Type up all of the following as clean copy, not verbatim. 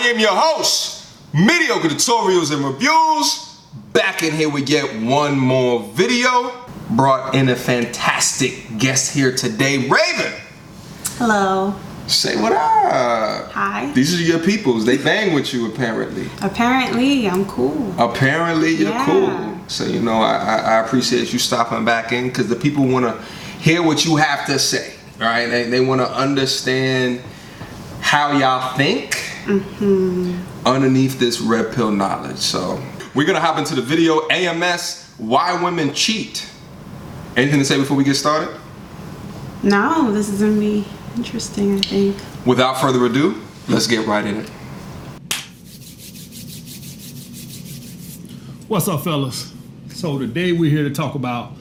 am your host, Mediocre Tutorials and Reviews, back in here with yet one more video. Brought in a fantastic guest here today, Raven. Hello. Say what up. Hi. These are your peoples. They bang with you apparently. Apparently, I'm cool. Apparently, you're cool. So, you know, I appreciate you stopping back in because the people want to hear what you have to say, right? They want to understand how y'all think underneath this red pill knowledge. So, we're going to hop into the video. AMS, Why Women Cheat. Anything to say before we get started? No, this is going to be interesting, I think. Without further ado, let's get right in it. What's up, fellas? So today we're here to talk about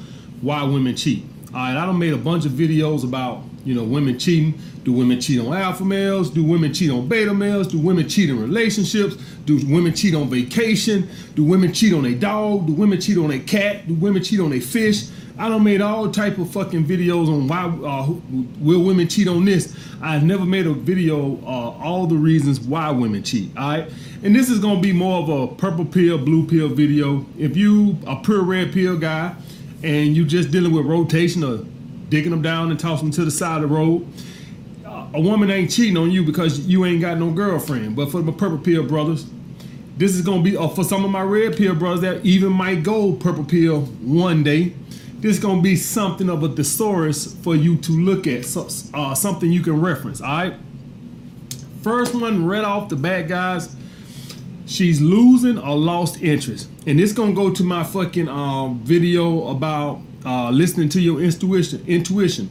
why women cheat. All right, I done made a bunch of videos about, you know, women cheating. Do women cheat on alpha males? Do women cheat on beta males? Do women cheat in relationships? Do women cheat on vacation? Do women cheat on a dog? Do women cheat on a cat? Do women cheat on a fish? I done made all type of fucking videos on why will women cheat on this. I've never made a video all the reasons why women cheat. All right, and this is gonna be more of a purple pill, blue pill video. If you a pure red pill guy and you just dealing with rotation or digging them down and tossing them to the side of the road, a woman ain't cheating on you because you ain't got no girlfriend. But for the purple pill brothers, this is gonna be for some of my red pill brothers that even might go purple pill one day. This is gonna be something of a thesaurus for you to look at, something you can reference. All right. First one, right off the bat, guys. She's losing or lost interest, and this gonna go to my fucking video about listening to your intuition.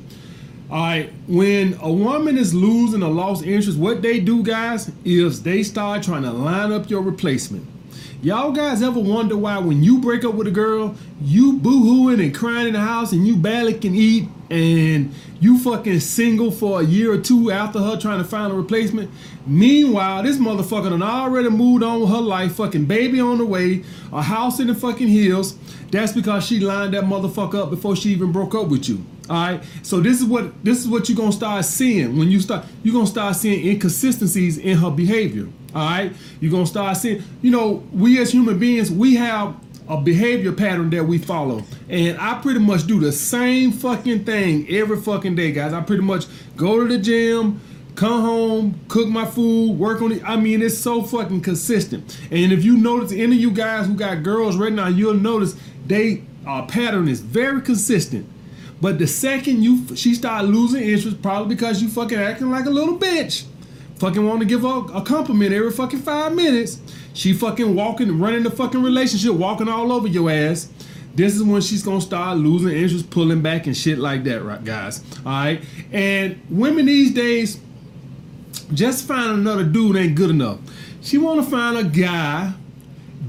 All right. When a woman is losing or lost interest, what they do, guys, is they start trying to line up your replacement. Y'all guys ever wonder why when you break up with a girl, you boo-hooing and crying in the house and you barely can eat and you fucking single for a year or two after her trying to find a replacement? Meanwhile, this motherfucker done already moved on with her life, fucking baby on the way, a house in the fucking hills. That's because she lined that motherfucker up before she even broke up with you. All right, so this is what you're gonna start seeing when you're gonna start seeing inconsistencies in her behavior. All right, you're gonna start seeing, you know, we as human beings, we have a behavior pattern that we follow, and I pretty much do the same fucking thing every fucking day, guys. I pretty much go to the gym, come home, cook my food, work on it. I mean, it's so fucking consistent. And if you notice, any of you guys who got girls right now, you'll notice they pattern is very consistent. But the second she start losing interest, probably because you fucking acting like a little bitch, fucking want to give her a compliment every fucking 5 minutes, she fucking running the fucking relationship, walking all over your ass. This is when she's gonna start losing interest, pulling back and shit like that, right, guys? All right. And women these days, just finding another dude ain't good enough. She want to find a guy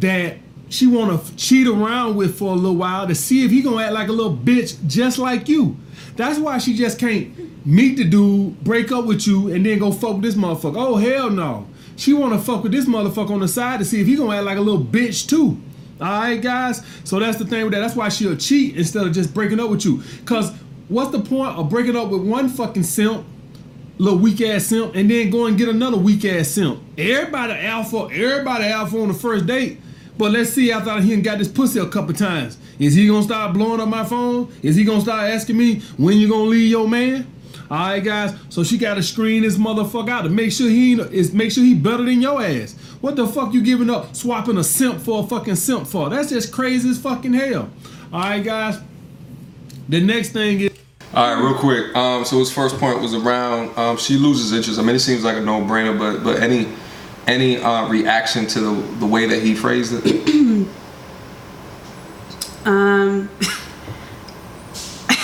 that she want to cheat around with for a little while to see if he gonna act like a little bitch just like you. That's why she just can't meet the dude, break up with you, and then go fuck with this motherfucker. Oh, hell no. She want to fuck with this motherfucker on the side to see if he gonna act like a little bitch too. All right, guys? So that's the thing with that. That's why she'll cheat instead of just breaking up with you. Because what's the point of breaking up with one fucking simp, little weak ass simp, and then go and get another weak ass simp? Everybody alpha on the first date. But let's see after he got this pussy a couple times. Is he gonna start blowing up my phone? Is he gonna start asking me when you gonna leave your man? All right, guys. So she gotta screen this motherfucker out to make sure he better than your ass. What the fuck you giving up, swapping a simp for a fucking simp for? That's just crazy as fucking hell. All right, guys. The next thing is. All right, real quick. So his first point was around she loses interest. I mean, it seems like a no-brainer, but any reaction to the way that he phrased it?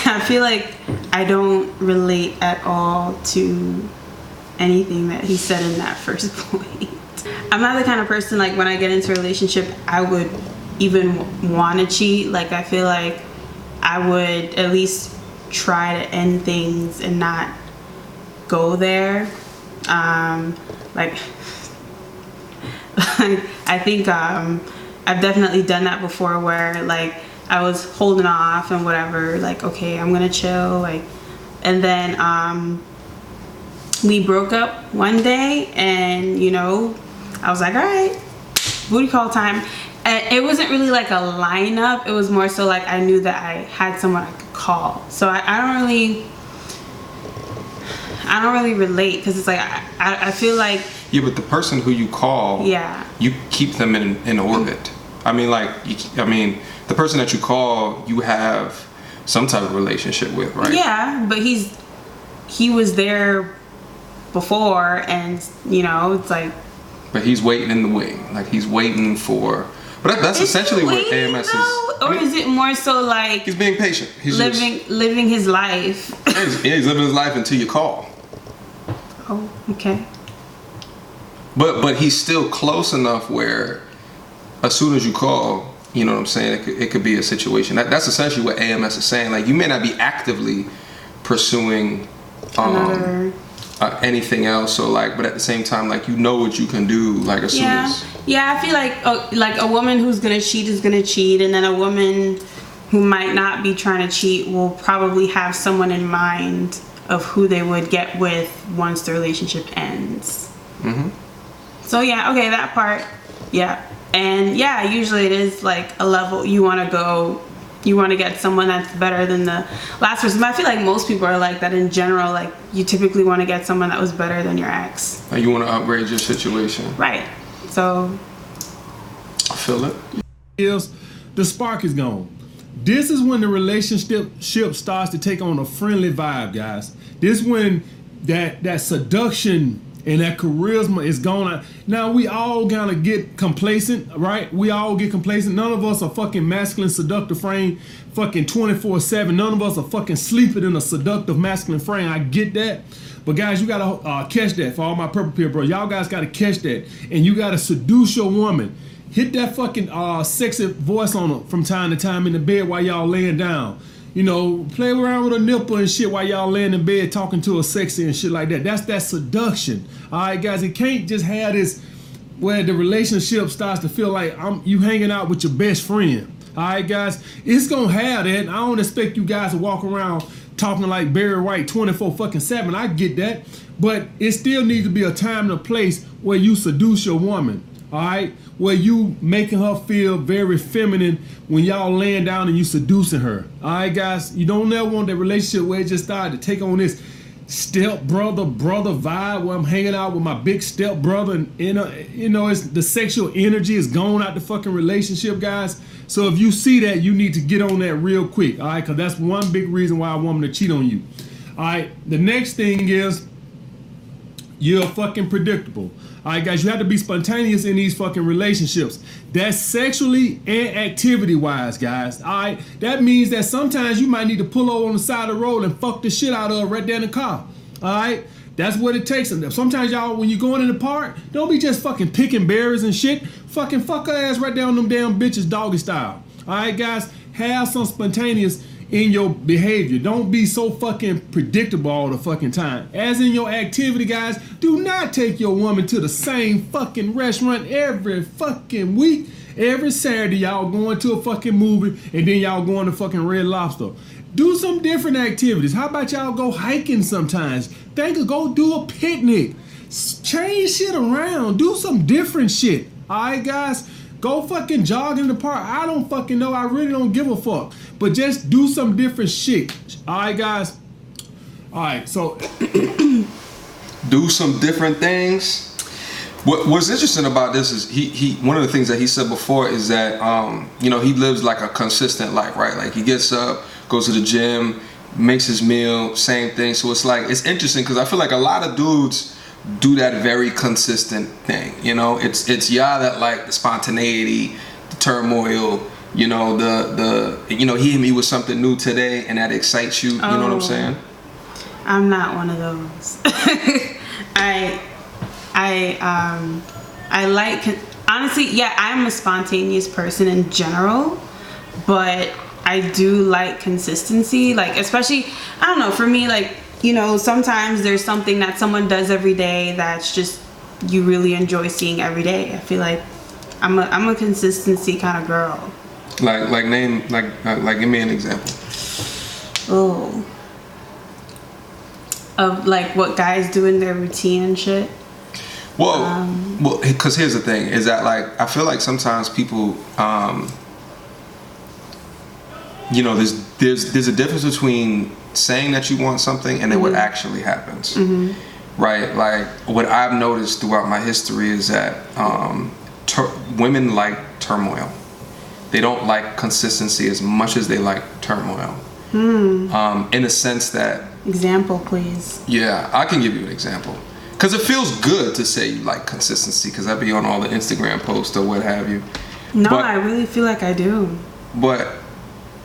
I feel like I don't relate at all to anything that he said in that first point. I'm not the kind of person, like, when I get into a relationship, I would even want to cheat. Like, I feel like I would at least try to end things and not go there. Like I think I've definitely done that before, where like I was holding off and whatever, like, okay, I'm gonna chill, like, and then we broke up one day, and you know, I was like, all right, booty call time. And it wasn't really like a lineup. It was more so like I knew that I had someone I could call. So I don't really relate, because it's like I feel like, yeah, but the person who you call, yeah, you keep them in orbit. I mean, the person that you call, you have some type of relationship with, right? Yeah, but he was there before, and it's like. But he's waiting in the wing, like he's waiting for. But that's essentially what AMS is. Or is it more so like he's being patient? He's living his life. He's living his life until you call. Oh, okay. But he's still close enough where, as soon as you call, you know what I'm saying, it could be a situation. That's essentially what AMS is saying. Like, you may not be actively pursuing anything else, so like, but at the same time, like, you know what you can do, like, as soon as. Yeah, I feel like a woman who's gonna cheat is gonna cheat, and then a woman who might not be trying to cheat will probably have someone in mind of who they would get with once the relationship ends. Mm-hmm. So yeah, okay, that part, yeah. And yeah, usually it is like a level you want to get someone that's better than the last person. But I feel like most people are like that in general. Like, you typically want to get someone that was better than your ex. Like, you want to upgrade your situation. Right. So. I feel it. The spark is gone. This is when the relationship starts to take on a friendly vibe, guys. This is when that seduction and that charisma is gone. Now, we all gotta get complacent, right? We all get complacent. None of us are fucking masculine seductive frame fucking 24/7. None of us are fucking sleeping in a seductive masculine frame. I get that. But guys, you gotta catch that. For all my purple pill bro, y'all guys gotta catch that. And you gotta seduce your woman. Hit that fucking sexy voice on her from time to time in the bed while y'all laying down. You know, play around with a nipple and shit while y'all laying in bed talking to her sexy and shit like that. That's that seduction. All right, guys, it can't just have this where the relationship starts to feel like you hanging out with your best friend. All right, guys, it's gonna have that. I don't expect you guys to walk around talking like Barry White 24/7. I get that, but it still needs to be a time and a place where you seduce your woman. All right, where you making her feel very feminine when y'all laying down and you seducing her. All right, guys, you don't ever want that relationship where it just started to take on this step brother vibe where I'm hanging out with my big step brother, and it's the sexual energy is gone out the fucking relationship, guys. So if you see that, you need to get on that real quick. All right, because that's one big reason why a woman to cheat on you. All right, the next thing is you're fucking predictable. All right, guys, you have to be spontaneous in these fucking relationships. That's sexually and activity-wise, guys. All right, that means that sometimes you might need to pull over on the side of the road and fuck the shit out of her right there in the car. All right, that's what it takes. Sometimes y'all, when you're going in the park, don't be just fucking picking berries and shit. Fucking fuck her ass right down them damn bitches doggy style. All right, guys, have some spontaneous in your behavior. Don't be so fucking predictable all the fucking time. As in your activity, guys, do not take your woman to the same fucking restaurant every fucking week. Every Saturday, y'all going to a fucking movie, and then y'all going to fucking Red Lobster. Do some different activities. How about y'all go hiking sometimes? Go do a picnic. Change shit around. Do some different shit. All right, guys? Go fucking jog in the park. I don't fucking know. I really don't give a fuck. But just do some different shit. All right, guys? All right, so. Do some different things. What's interesting about this is he one of the things that he said before is that, he lives like a consistent life, right? Like, he gets up, goes to the gym, makes his meal, same thing. So it's like, it's interesting because I feel like a lot of dudes do that very consistent thing. It's y'all that like the spontaneity, the turmoil, he hit me with something new today and that excites you. You know what I'm saying? I'm not one of those. I like, honestly, yeah, I'm a spontaneous person in general, but I do like consistency. Like, especially, I don't know, for me, like, sometimes there's something that someone does every day that's just, you really enjoy seeing every day. I feel like I'm a consistency kind of girl. Like give me an example. Oh. Of like what guys do in their routine and shit. Well, because here's the thing: is that like I feel like sometimes people, you know, there's a difference between saying that you want something and then what actually happens, right? Like what I've noticed throughout my history is that women like turmoil. They don't like consistency as much as they like turmoil. In a sense that. Example, please. Yeah, I can give you an example. Because it feels good to say you like consistency, because I be on all the Instagram posts or what have you. No, I really feel like I do. But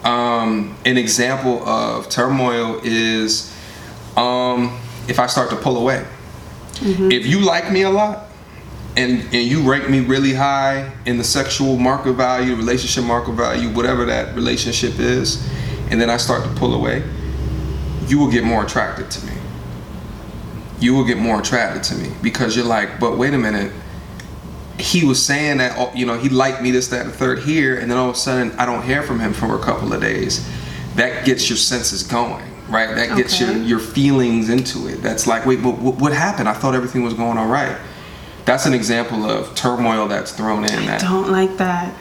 an example of turmoil is if I start to pull away. If you like me a lot and you rank me really high in the sexual market value, relationship market value, whatever that relationship is, and then I start to pull away, you will get more attracted to me. You will get more attracted to me because you're like, but wait a minute, he was saying that, you know, he liked me, this, that, and the third here, and then all of a sudden I don't hear from him for a couple of days. That gets your senses going, right? That gets your feelings into it. That's like, wait, but what happened? I thought everything was going all right. That's an example of turmoil that's thrown in. I don't like that.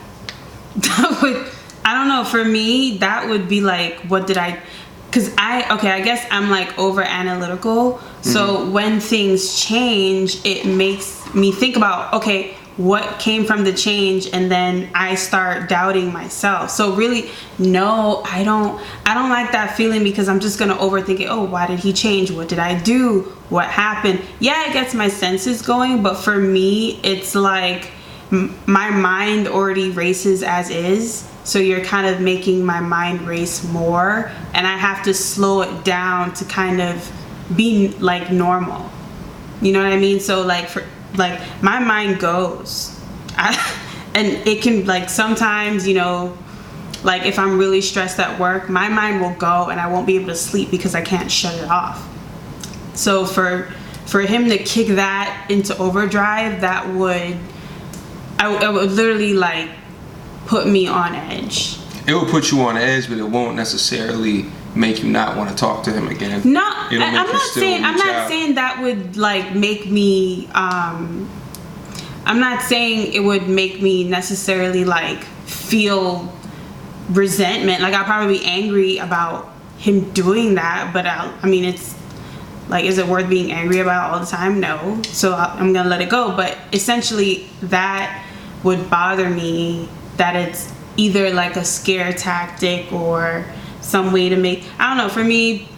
I don't know, for me, that would be like, what did I... Because I guess I'm like over analytical. So when things change, it makes me think about, okay, what came from the change, and then I start doubting myself. So really, no, I don't like that feeling, because I'm just gonna overthink it. Oh, why did he change? What did I do? What happened? Yeah, it gets my senses going, but for me, it's like my mind already races as is. So you're kind of making my mind race more, and I have to slow it down to kind of be like normal. You know what I mean? So like my mind goes, and it can, like, sometimes, you know, like if I'm really stressed at work, my mind will go and I won't be able to sleep because I can't shut it off. So for him to kick that into overdrive, I would literally like put me on edge. It will put you on edge, but it won't necessarily make you not want to talk to him again. No, I'm not saying that would like make me I'm not saying it would make me necessarily like feel resentment. Like I'll probably be angry about him doing that, but I mean, it's like, is it worth being angry about all the time? No. So I'm gonna let it go. But essentially that would bother me, that it's either like a scare tactic or some way to make, I don't know, for me,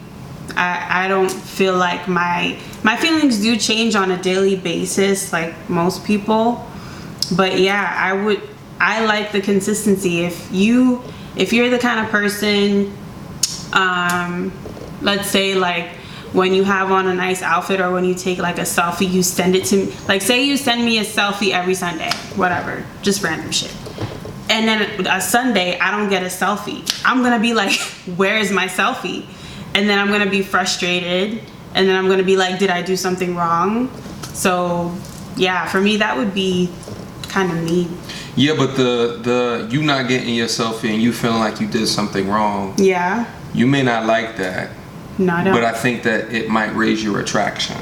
I don't feel like my feelings do change on a daily basis like most people. But yeah, I like the consistency. If you're the kind of person, let's say like when you have on a nice outfit, or when you take like a selfie, you send it to me. Like say you send me a selfie every Sunday, whatever, just random shit. And then a Sunday, I don't get a selfie. I'm gonna be like, where's my selfie? And then I'm gonna be frustrated. And then I'm gonna be like, did I do something wrong? So yeah, for me, that would be kind of mean. Yeah, but the you not getting your selfie and you feeling like you did something wrong. Yeah. You may not like that. No, I don't. But I think that it might raise your attraction.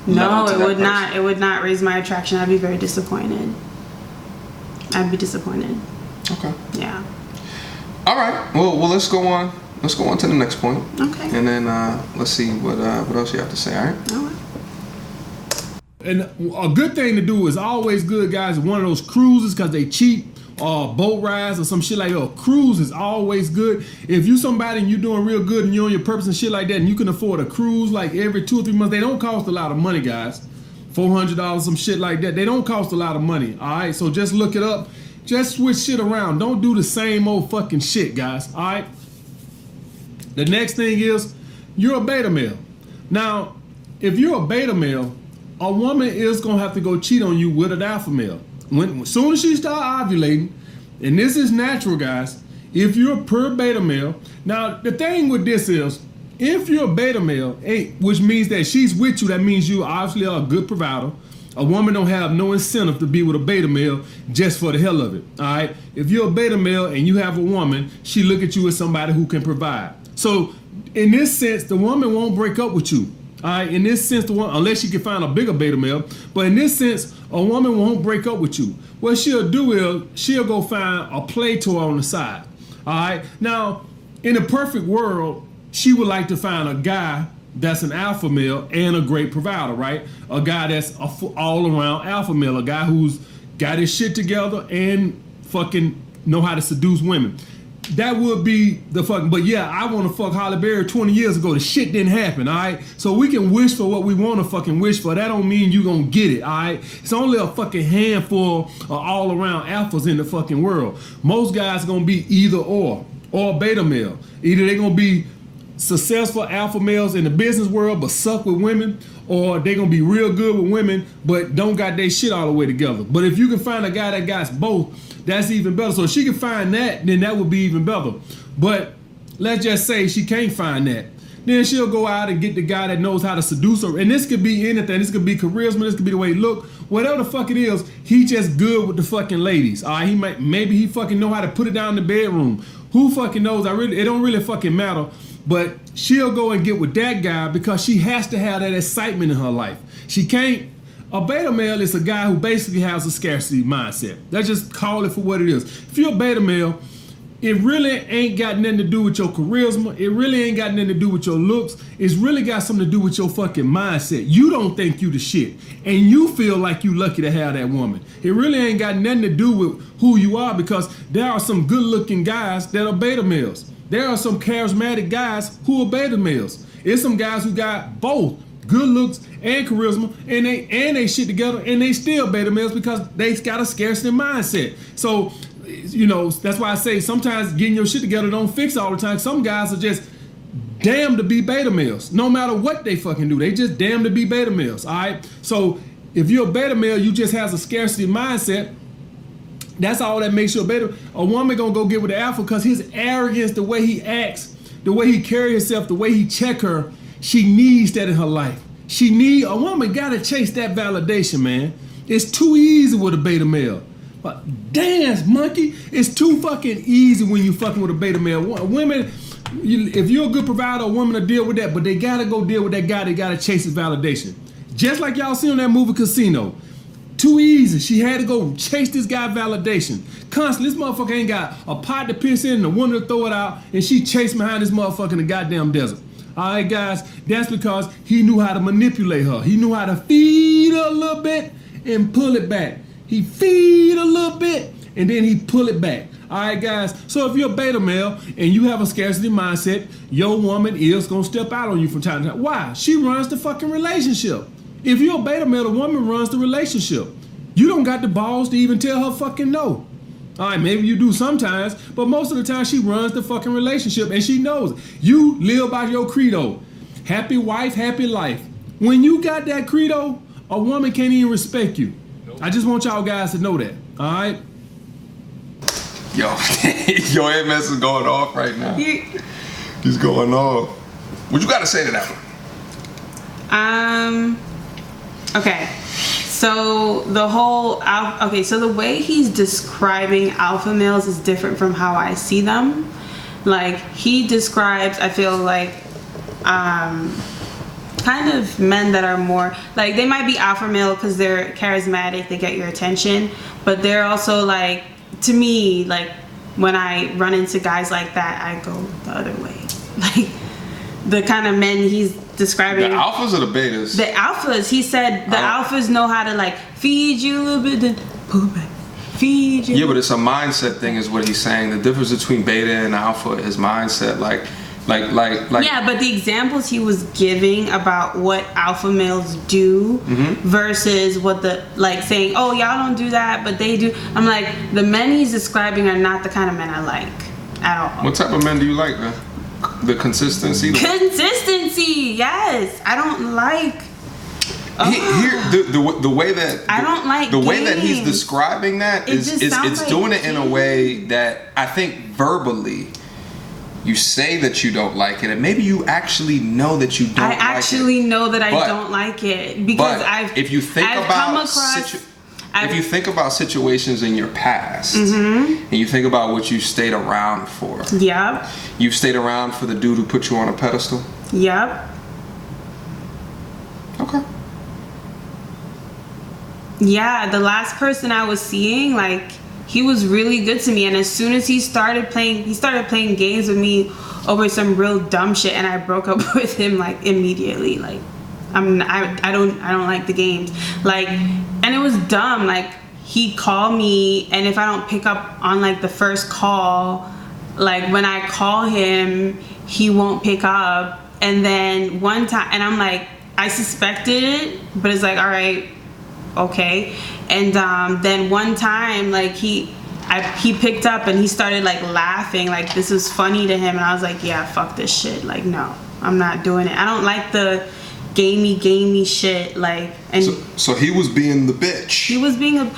No, it would not. It would not raise my attraction. I'd be very disappointed. I'd be disappointed. Okay. Yeah. All right. Well, let's go on. Let's go on to the next point. Okay. And then let's see what else you have to say. All right. All right. And a good thing to do is always good, guys. One of those cruises, because they cheap, or boat rides or some shit like that. A cruise is always good. If you somebody and you doing real good and you're on your purpose and shit like that, and you can afford a cruise like every 2 or 3 months, they don't cost a lot of money, guys. $400, some shit like that. They don't cost a lot of money. All right. So just look it up. Just switch shit around. Don't do the same old fucking shit, guys. All right. The next thing is you're a beta male. Now, if you're a beta male, a woman is gonna have to go cheat on you with an alpha male. As soon as she start ovulating, and this is natural, guys. If you're a pure beta male, now the thing with this is, if you're a beta male, which means that she's with you, that means you obviously are a good provider. A woman don't have no incentive to be with a beta male just for the hell of it. All right. If you're a beta male and you have a woman, she look at you as somebody who can provide. So in this sense, the woman won't break up with you. All right, in this sense, unless you can find a bigger beta male, but in this sense, a woman won't break up with you. What she'll do is she'll go find a play toy on the side. All right, now in a perfect world, she would like to find a guy that's an alpha male and a great provider, right? A guy that's all around alpha male, a guy who's got his shit together and fucking know how to seduce women. That would be the fucking, but yeah, I want to fuck Halle Berry 20 years ago. The shit didn't happen, all right? So we can wish for what we want to fucking wish for. That don't mean you gonna get it, all right? It's only a fucking handful of all-around alphas in the fucking world. Most guys gonna be either or beta male. Either they gonna be successful alpha males in the business world but suck with women, or they gonna be real good with women but don't got their shit all the way together. But if you can find a guy that got both, that's even better. So if she can find that, then that would be even better. But let's just say she can't find that. Then she'll go out and get the guy that knows how to seduce her. And this could be anything. This could be charisma. This could be the way he look. Whatever the fuck it is, he just good with the fucking ladies. Maybe he fucking know how to put it down in the bedroom. Who fucking knows? It don't really fucking matter. But she'll go and get with that guy because she has to have that excitement in her life. She can't. A beta male is a guy who basically has a scarcity mindset. Let's just call it for what it is. If you're a beta male, it really ain't got nothing to do with your charisma. It really ain't got nothing to do with your looks. It's really got something to do with your fucking mindset. You don't think you the shit. And you feel like you lucky to have that woman. It really ain't got nothing to do with who you are, because there are some good looking guys that are beta males. There are some charismatic guys who are beta males. It's some guys who got both good looks and charisma, and they shit together, and they still beta males because they got a scarcity mindset. So, you know, that's why I say sometimes getting your shit together don't fix all the time. Some guys are just damned to be beta males. No matter what they fucking do, they just damned to be beta males. All right. So if you're a beta male, you just has a scarcity mindset. That's all that makes you a beta. A woman gonna go get with the alpha because his arrogance, the way he acts, the way he carry himself, the way he check her, she needs that in her life. A woman gotta chase that validation, man. It's too easy with a beta male. But dance, monkey. It's too fucking easy when you fucking with a beta male. Women, if you're a good provider, a woman will deal with that, but they gotta go deal with that guy. They gotta chase his validation. Just like y'all see on that movie Casino. Too easy. She had to go chase this guy validation. Constantly, this motherfucker ain't got a pot to piss in and a woman to throw it out, and she chased behind this motherfucker in the goddamn desert. All right, guys, that's because he knew how to manipulate her. He knew how to feed her a little bit and pull it back. He feed a little bit and then he pull it back. All right, guys. So if you're a beta male and you have a scarcity mindset, your woman is gonna step out on you from time to time. Why? She runs the fucking relationship. If you're a beta male, the woman runs the relationship. You don't got the balls to even tell her fucking no. All right, maybe you do sometimes, but most of the time she runs the fucking relationship and she knows it. You live by your credo. Happy wife, happy life. When you got that credo, a woman can't even respect you. Nope. I just want y'all guys to know that, all right? Yo, your MS is going off right now. He's going off. What you got to say to that one? Okay. So so the way he's describing alpha males is different from how I see them. Like he describes, I feel like, kind of men that are more like, they might be alpha male because they're charismatic, they get your attention, but they're also like, to me, like when I run into guys like that, I go the other way. Like the kind of men he's describing. The alphas or the betas? The alphas. He said the alphas know how to like feed you a little bit, then pull back. Feed you. Yeah, but it's a mindset thing is what he's saying. The difference between beta and alpha is mindset. Like. Yeah, but the examples he was giving about what alpha males do versus what saying, oh, y'all don't do that, but they do. I'm like, the men he's describing are not the kind of men I like at all. What type of men do you like, man? The consistency? Consistency, yes. I don't like. The way that I don't like the way that he's describing that is like doing it in a way that I think verbally you say that you don't like it, and maybe you actually know that you don't like it. I actually know that I don't like it because if you think about situations in your past and you think about what you stayed around for. Yep. You've stayed around for the dude who put you on a pedestal. Yep. Yeah, the last person I was seeing, like, he was really good to me, and as soon as he started playing games with me over some real dumb shit, and I broke up with him like immediately. Like, I don't like the games. Like, and it was dumb. Like, he called me, and if I don't pick up on like the first call, like when I call him, he won't pick up. And then one time, and I'm like, I suspected it, but it's like, all right, okay. And then one time, like he picked up and he started like laughing, like this was funny to him, and I was like, yeah, fuck this shit. Like, no, I'm not doing it. I don't like the gamey shit. Like, and so he was being the bitch. He was being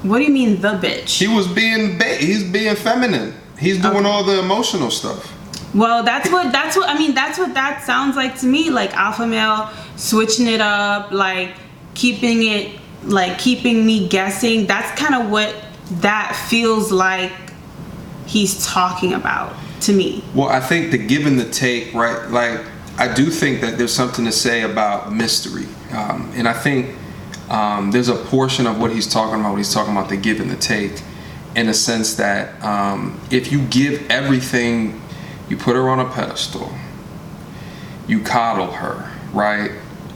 what do you mean the bitch? He was being he's being feminine. He's doing all the emotional stuff. Well, that's what I mean, that's what that sounds like to me. Like, alpha male switching it up, like keeping me guessing. That's kind of what that feels like he's talking about to me. Well, I think the give and the take, right? Like, I do think that there's something to say about mystery. And I think there's a portion of what he's talking about when he's talking about the give and the take, in a sense that if you give everything, you put her on a pedestal, you coddle her, right?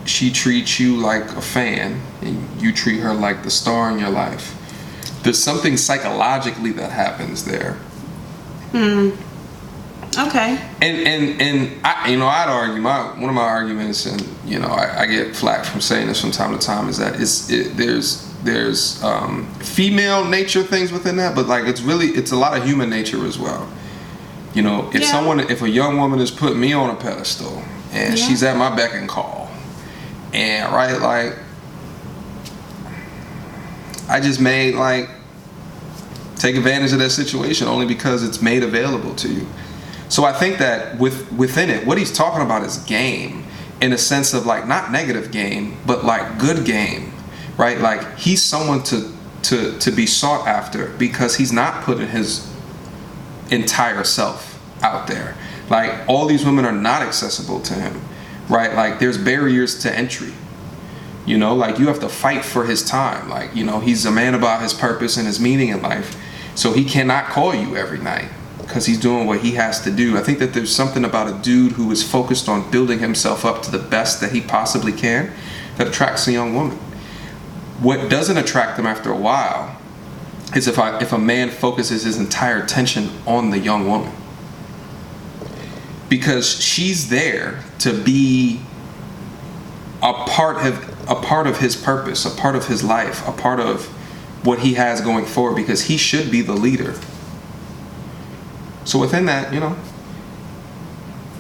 She treats you like a fan, and you treat her like the star in your life. There's something psychologically that happens there. Okay. And I, I'd argue one of my arguments, and I get flack from saying this from time to time, is that there's female nature things within that, but like it's a lot of human nature as well. If a young woman is putting me on a pedestal and she's at my beck and call, and right, like, I just may like take advantage of that situation only because it's made available to you. So I think that within it, what he's talking about is game, in a sense of like not negative game, but like good game, right? Like, he's someone to be sought after because he's not putting his entire self out there. Like, all these women are not accessible to him, right? Like, there's barriers to entry. Like, you have to fight for his time. Like, he's a man about his purpose and his meaning in life. So he cannot call you every night because he's doing what he has to do. I think that there's something about a dude who is focused on building himself up to the best that he possibly can that attracts a young woman. What doesn't attract them after a while is if a man focuses his entire attention on the young woman, because she's there to be a part of his purpose, a part of his life, a part of what he has going forward, because he should be the leader. So within that,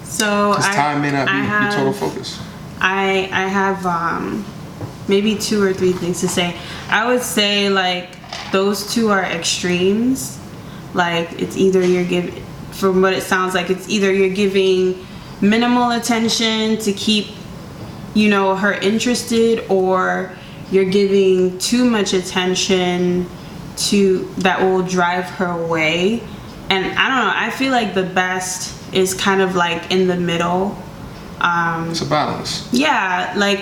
so his time may not be your total focus. I have maybe 2 or 3 things to say. I would say, like, those two are extremes. Like, it's either from what it sounds like, it's either you're giving minimal attention to keep, her interested, or you're giving too much attention that will drive her away. And I don't know, I feel like the best is kind of like in the middle. It's a balance. Yeah, like,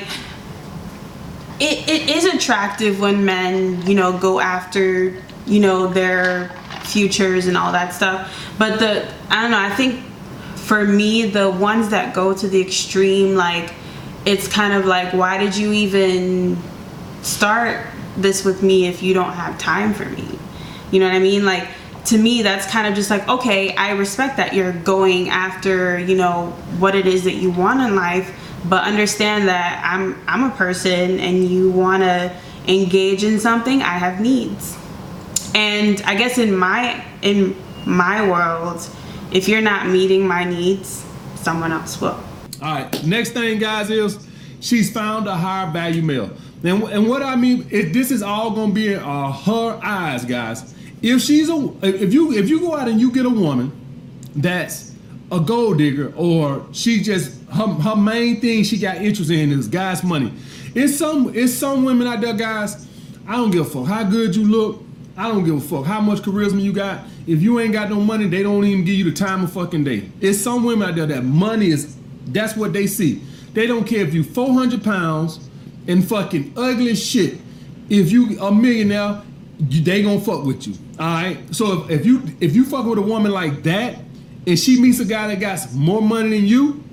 it is attractive when men, go after, their futures and all that stuff. But I don't know, I think for me, the ones that go to the extreme, like, it's kind of like, why did you even start this with me if you don't have time for me? You know what I mean? Like, to me, that's kind of just like, okay, I respect that you're going after, what it is that you want in life, but understand that I'm a person, and you want to engage in something. I have needs. And I guess in my world, if you're not meeting my needs, someone else will. All right, next thing, guys, is she's found a higher value male. And what I mean, this is all gonna be in her eyes, guys. If you go out and you get a woman that's a gold digger, or she just her main thing she got interest in is guys' money. It's some women out there, guys. I don't give a fuck how good you look. I don't give a fuck how much charisma you got. If you ain't got no money, they don't even give you the time of fucking day. It's some women out there that money that's what they see. They don't care if you 400 pounds and fucking ugly as shit. if you a millionaire, they gonna fuck with you. All right. So if you fuck with a woman like that, and she meets a guy that got more money than you,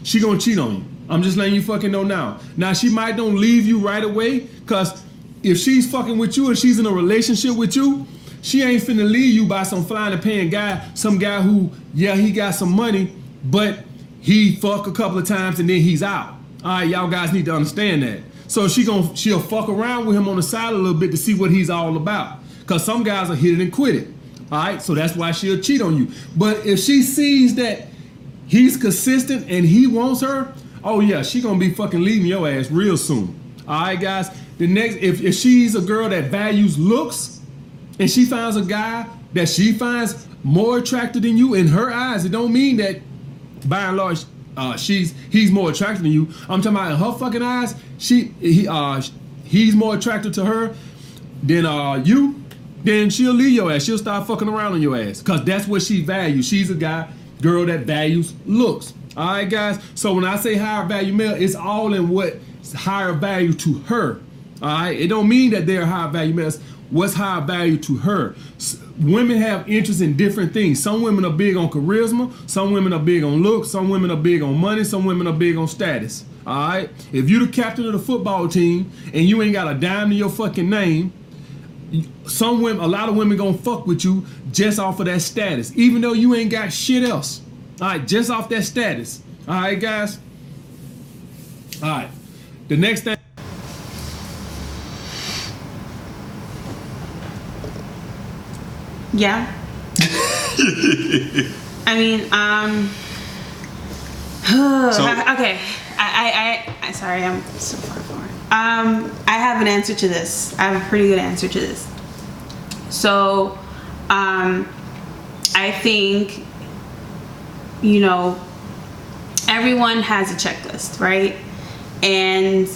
she gonna cheat on you. I'm just letting you fucking know now. Now she might don't leave you right away, cause if she's fucking with you and she's in a relationship with you, she ain't finna leave you by some flying and paying guy, some guy who, yeah, he got some money, but he fuck a couple of times and then he's out. All right, y'all guys need to understand that. So she'll fuck around with him on the side a little bit to see what he's all about. Cause some guys will hit it and quit it. All right, so that's why she'll cheat on you. But if she sees that he's consistent and he wants her, oh yeah, she gonna be fucking leaving your ass real soon. All right, guys. The next, if she's a girl that values looks, and she finds a guy that she finds more attractive than you in her eyes, it don't mean that by and large he's more attractive than you. I'm talking about in her fucking eyes, he's more attractive to her than you. Then she'll leave your ass. She'll start fucking around on your ass, cause that's what she values. She's a girl that values looks. All right, guys. So when I say higher value male, it's all in what's higher value to her. All right. It don't mean that they're higher value males. What's high value to her? Women have interest in different things. Some women are big on charisma. Some women are big on looks. Some women are big on money. Some women are big on status. All right. If you're the captain of the football team and you ain't got a dime to your fucking name, a lot of women gonna fuck with you just off of that status, even though you ain't got shit else. All right, just off that status. All right, guys. All right. The next thing. Yeah. I mean, okay. I sorry, I'm so far forward. I have an answer to this. I have a pretty good answer to this. So, I think, everyone has a checklist, right? And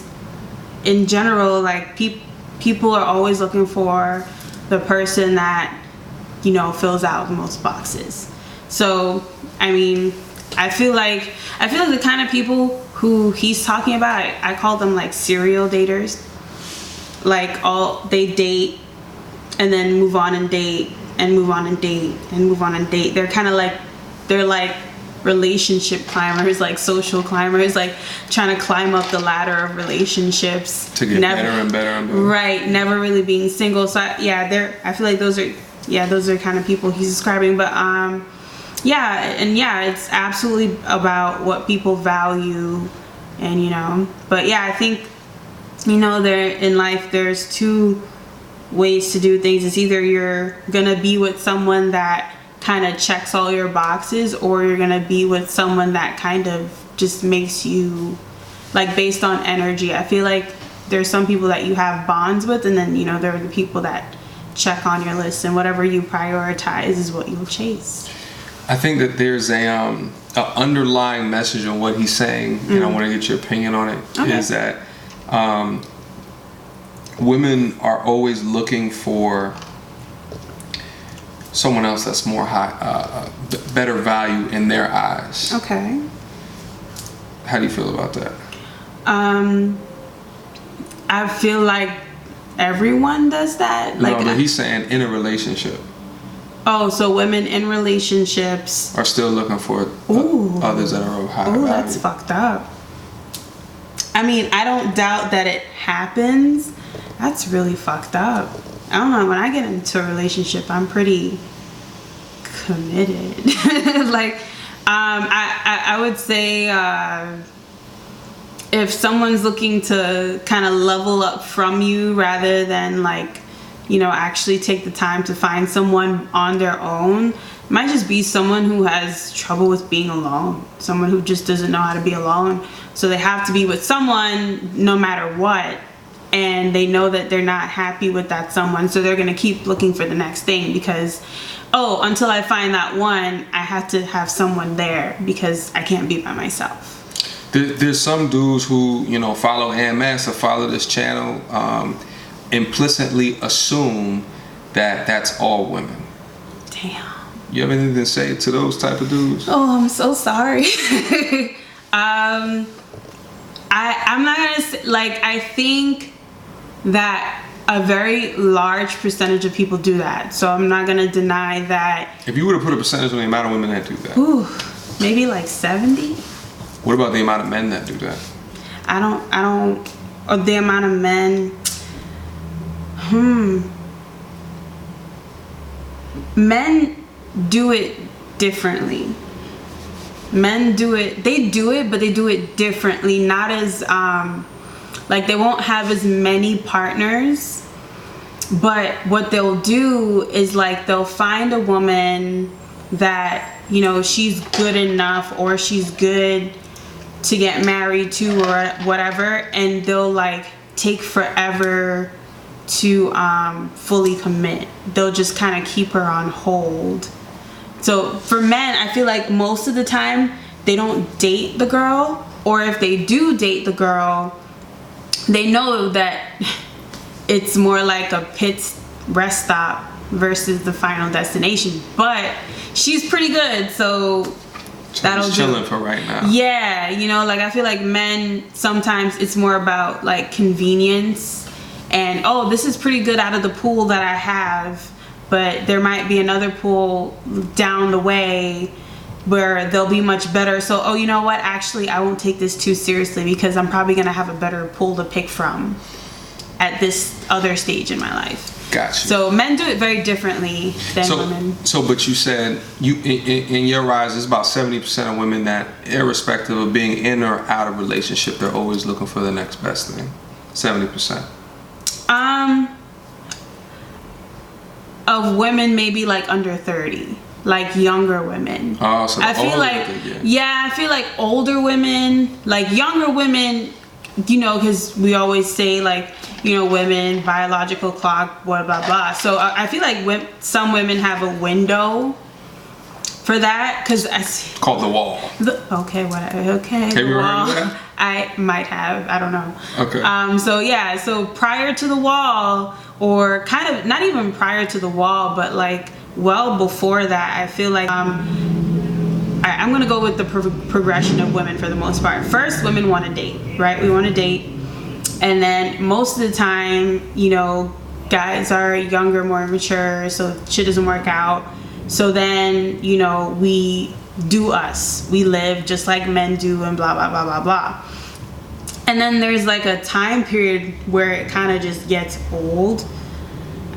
in general, like people are always looking for the person that fills out the most boxes. So, I mean, I feel like the kind of people who he's talking about, I call them like serial daters. Like they date and then move on and date and move on and date and move on and date. They're like relationship climbers, like social climbers, like trying to climb up the ladder of relationships to get better and better and better. Right, never really being single. So I feel like those are kind of people he's describing. But it's absolutely about what people value, and but I think there in life there's two ways to do things. It's either you're gonna be with someone that kind of checks all your boxes, or you're gonna be with someone that kind of just makes you, like, based on energy. I feel like there's some people that you have bonds with, and then there are the people that check on your list, and whatever you prioritize is what you'll chase. I think that there's a underlying message on what he's saying, and I want to get your opinion on it. Okay. Is that women are always looking for someone else that's more high, better value in their eyes. Okay. How do you feel about that? I feel like everyone does that. No, but he's saying in a relationship. Oh, so women in relationships are still looking for others that are of higher value. That's fucked up. I mean, I don't doubt that it happens. That's really fucked up. I don't know, when I get into a relationship, I'm pretty committed. Like, I would say if someone's looking to kind of level up from you rather than actually take the time to find someone on their own, it might just be someone who has trouble with being alone, someone who just doesn't know how to be alone. So they have to be with someone no matter what. And they know that they're not happy with that someone, so they're gonna keep looking for the next thing because, until I find that one, I have to have someone there because I can't be by myself. There's some dudes who follow AMS or follow this channel, implicitly assume that that's all women. Damn. You have anything to say to those type of dudes? Oh, I'm so sorry. I'm not gonna say, I think that a very large percentage of people do that. So I'm not gonna deny that. If you were to put a percentage on the amount of women that do that, Ooh, maybe like 70. what about the amount of men that do that? I don't, or the amount of men. Men do it differently. Men do it, they do it, but they do it differently. Not as, like they won't have as many partners, but what they'll do is like they'll find a woman that, you know, she's good enough or she's good to get married to or whatever, and they'll like take forever to fully commit. They'll just kind of keep her on hold. So for men, I feel like most of the time they don't date the girl, or if they do date the girl, they know that it's more like a pit rest stop versus the final destination. But she's pretty good, so that'll do. Chilling for right now. Yeah, you know, like I feel like men, sometimes it's more about like convenience and, oh, this is pretty good out of the pool that I have, but there might be another pool down the way where they'll be much better. So, oh, you know what? Actually, I won't take this too seriously because I'm probably going to have a better pool to pick from at this other stage in my life. Gotcha. So men do it very differently than women. But you said in your eyes, it's about 70% of women that, irrespective of being in or out of relationship, they're always looking for the next best thing. 70%. Of women, maybe like under 30. Like younger women. Oh, so I feel like, I feel like older women, like younger women, you know, because we always say like, you know, women, biological clock, blah, blah, blah. So I feel like some women have a window for that, because I see. Called the wall. Okay, okay. Have you ever heard of that? I might have, I don't know. Okay. So yeah, so prior to the wall, or kind of, not even prior to the wall, but like, well before that, I feel like I'm gonna go with the progression of women for the most part. First, women want to date, right? We want to date, and then most of the time, you know, guys are younger, more mature, so shit doesn't work out. So then, you know, we do us. We live just like men do, and blah blah blah blah blah. And then there's like a time period where it kind of just gets old.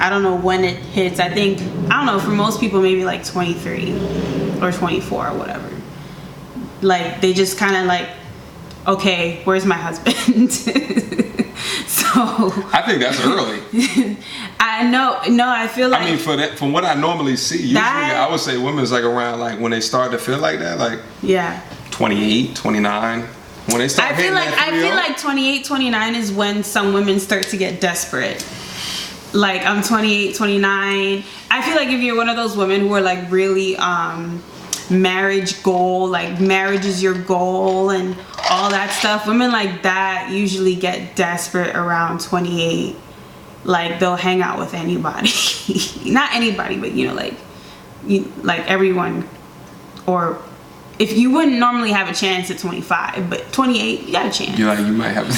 I don't know when it hits. I think, I don't know, for most people, maybe like 23 or 24 or whatever. Like, they just kind of like, okay, where's my husband? So I think that's early. I know, no, I feel like, I mean, from what I normally see, usually I would say women's like around, like when they start to feel like that, like 28, 29. When they start hitting that 30. I feel like 28, 29 is when some women start to get desperate. Like, I'm 28, 29. I feel like if you're one of those women who are like really marriage goal, like marriage is your goal and all that stuff, women like that usually get desperate around 28. Like, they'll hang out with anybody. Not anybody, but you know, like everyone. Or if you wouldn't normally have a chance at 25, but 28, you got a chance. You're like, you might have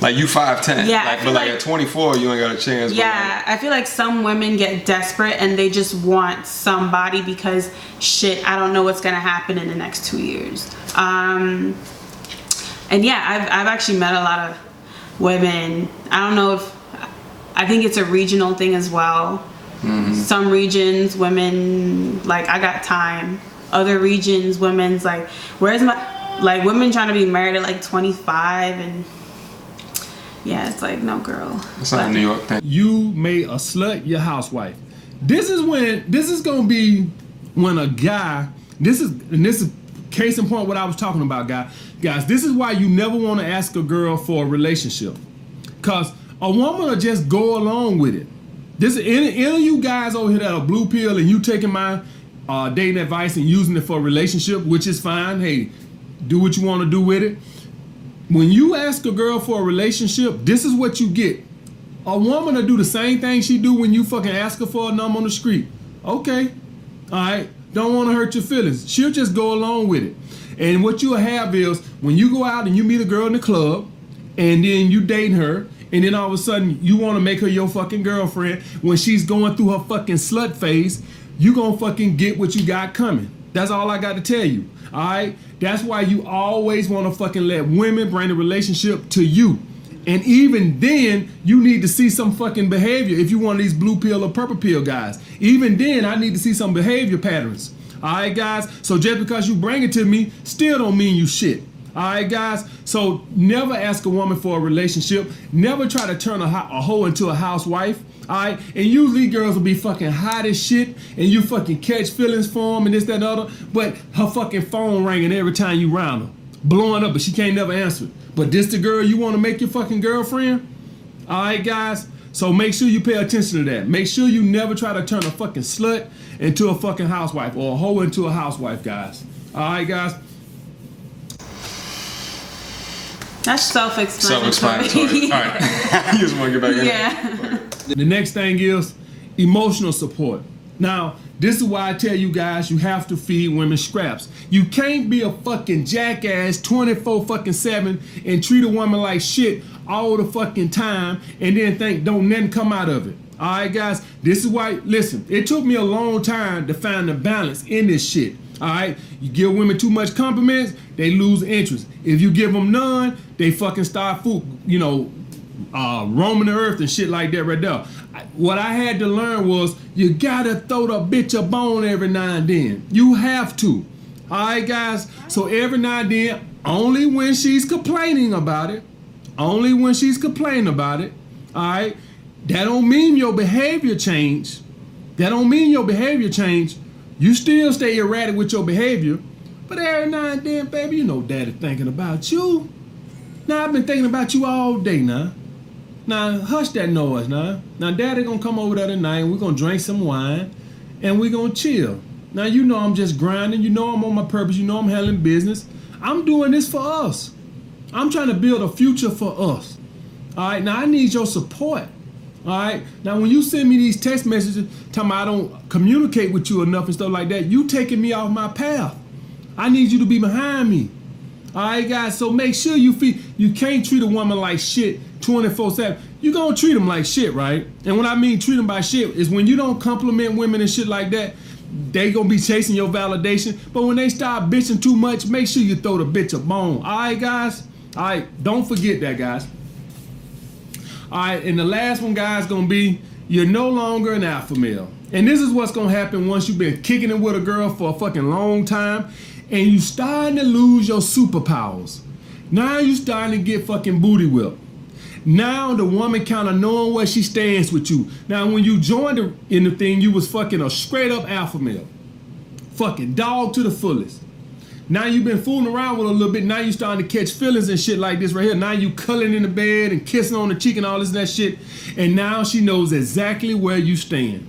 like you 5'10". Yeah, like, but like at 24, you ain't got a chance. Yeah, I feel like some women get desperate and they just want somebody because shit, I don't know what's gonna happen in the next 2 years. And yeah, I've actually met a lot of women. I don't know if, I think it's a regional thing as well. Mm-hmm. Some regions, women like, I got time. Other regions, women's like, where's my, like women trying to be married at like 25, and yeah, it's like, no girl. It's not a New York thing. You made a slut your housewife. This is gonna be when a guy, this is case in point what I was talking about, guys. This is why you never want to ask a girl for a relationship, cause a woman will just go along with it. This any of you guys over here that are blue pill and you taking my dating advice and using it for a relationship, which is fine. Hey, do what you want to do with it. When you ask a girl for a relationship, this is what you get. A woman will do the same thing she do when you fucking ask her for a number on the street. Okay, all right, don't want to hurt your feelings. She'll just go along with it. And what you'll have is when you go out and you meet a girl in the club and then you dating her and then all of a sudden you want to make her your fucking girlfriend when she's going through her fucking slut phase, you gonna fucking get what you got coming. That's all I got to tell you. All right? That's why you always want to fucking let women bring the relationship to you. And even then, you need to see some fucking behavior if you want these blue pill or purple pill guys. Even then, I need to see some behavior patterns. All right, guys? So just because you bring it to me still don't mean you shit. All right, guys? So never ask a woman for a relationship. Never try to turn a hoe into a housewife. All right? And usually girls will be fucking hot as shit and you fucking catch feelings for them and this, that, and the other. But her fucking phone ringing every time you round her. Blowing up, but she can't never answer it. But this the girl you want to make your fucking girlfriend? All right, guys? So make sure you pay attention to that. Make sure you never try to turn a fucking slut into a fucking housewife or a hoe into a housewife, guys. All right, guys? That's self-explanatory. Self-explanatory. All right. You just want to get back in. Yeah. The next thing is emotional support. Now, this is why I tell you guys you have to feed women scraps. You can't be a fucking jackass 24/7 and treat a woman like shit all the fucking time and then think don't nothing come out of it. All right, guys? This is why, listen, it took me a long time to find the balance in this shit. All right? You give women too much compliments, they lose interest. If you give them none, they fucking start roaming the earth and shit like that right there. What I had to learn was you gotta throw the bitch a bone every now and then. You have to. All right, guys? So every now and then, only when she's complaining about it. Only when she's complaining about it. All right? That don't mean your behavior change. That don't mean your behavior change. You still stay erratic with your behavior. But every now and then, baby, you know daddy thinking about you. Now, I've been thinking about you all day now. Now, hush that noise now. Now, daddy gonna come over there tonight and we're gonna drink some wine and we're gonna chill. Now, you know I'm just grinding. You know I'm on my purpose. You know I'm handling business. I'm doing this for us. I'm trying to build a future for us. All right, now I need your support. All right, now when you send me these text messages telling me I don't communicate with you enough and stuff like that, you taking me off my path. I need you to be behind me. All right, guys, so make sure you can't treat a woman like shit 24/7. You gonna treat them like shit, right? And when I mean treat them by shit is when you don't compliment women and shit like that, they gonna be chasing your validation. But when they start bitching too much, make sure you throw the bitch a bone. All right, guys? All right, don't forget that, guys. All right, and the last one, guys, gonna be you're no longer an alpha male. And this is what's gonna happen once you've been kicking it with a girl for a fucking long time and you starting to lose your superpowers. Now you starting to get fucking booty whipped. Now the woman kind of knowing where she stands with you. Now when you joined in the thing, you was fucking a straight up alpha male. Fucking dog to the fullest. Now you've been fooling around with her a little bit. Now you starting to catch feelings and shit like this right here. Now you cuddling in the bed and kissing on the cheek and all this and that shit. And now she knows exactly where you stand.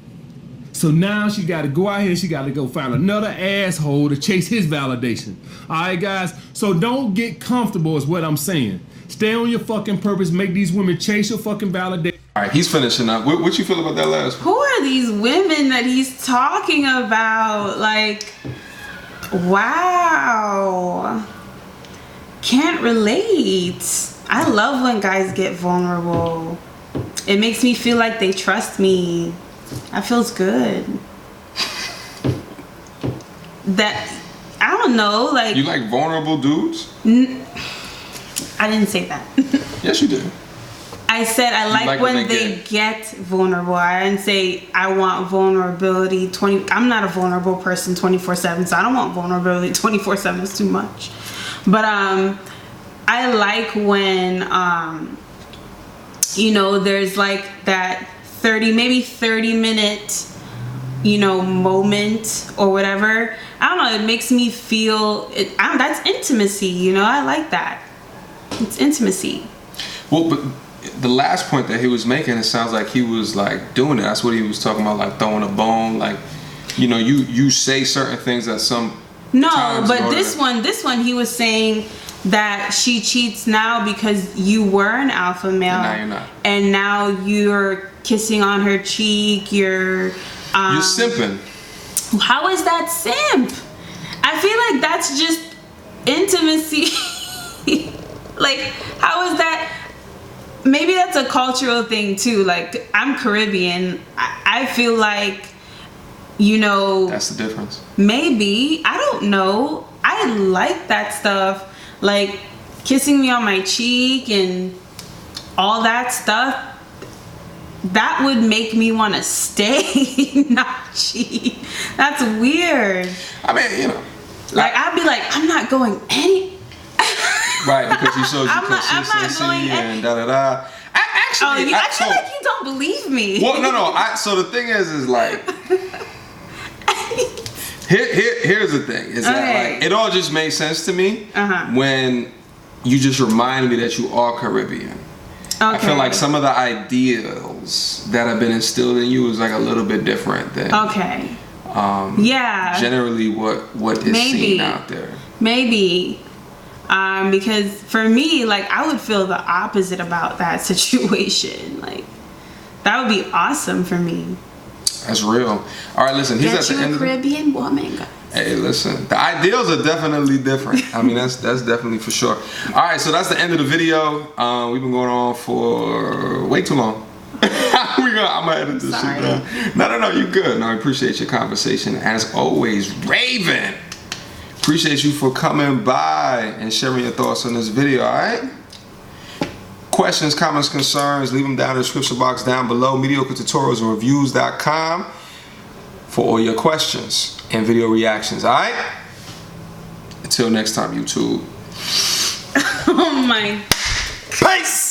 So now she got to go out here and she got to go find another asshole to chase his validation. All right, guys? So don't get comfortable is what I'm saying. Stay on your fucking purpose. Make these women chase your fucking validation. All right, he's finishing up. What you feel about that last one? Who are these women that he's talking about? Like, wow. Can't relate. I love when guys get vulnerable. It makes me feel like they trust me. That feels good. That, I don't know, like... You like vulnerable dudes? I didn't say that. Yes, you did. I said I like when they get vulnerable. I didn't say I want vulnerability 20. I'm not a vulnerable person 24/7, so I don't want vulnerability 24/7. It's too much. But I like when there's like that 30 minute moment or whatever. I don't know, it makes me feel that's intimacy, I like that. It's intimacy. Well, but the last point that he was making, it sounds like he was like doing it. That's what he was talking about, like throwing a bone, like you say certain things that some but this one he was saying that she cheats now because you were an alpha male and now you're not, and now you're kissing on her cheek, you're simping. How is that simp? I feel like that's just intimacy. Like, how is that? maybe that's a cultural thing too. Like, I'm Caribbean. I feel like, you know, that's the difference. Maybe, I don't know. I like that stuff, like kissing me on my cheek and all that stuff. That would make me want to stay, not cheat. That's weird. I mean, you know, like I'd be like, I'm not going any. Right, because he shows you I'm not consistency going and da da da. Actually, I feel like you don't believe me. Well, no. So the thing is like, here's the thing: is that like it all just made sense to me when you just reminded me that you are Caribbean. Okay. I feel like some of the ideals that have been instilled in you is like a little bit different than generally what is seen out there. Maybe. Because for me, like, I would feel the opposite about that situation. Like, that would be awesome for me. That's real. All right, listen. He's at the end of the Caribbean woman, guys. Hey, listen. The ideals are definitely different. I mean, that's definitely for sure. All right, so that's the end of the video. We've been going on for way too long. I'm gonna edit this shit down. No, you good. No, I appreciate your conversation as always, Raven. Appreciate you for coming by and sharing your thoughts on this video. All right. Questions, comments, concerns, leave them down in the description box down below. MediocreTutorialsandReviews.com for all your questions and video reactions. All right. Until next time, YouTube. Oh my. Peace.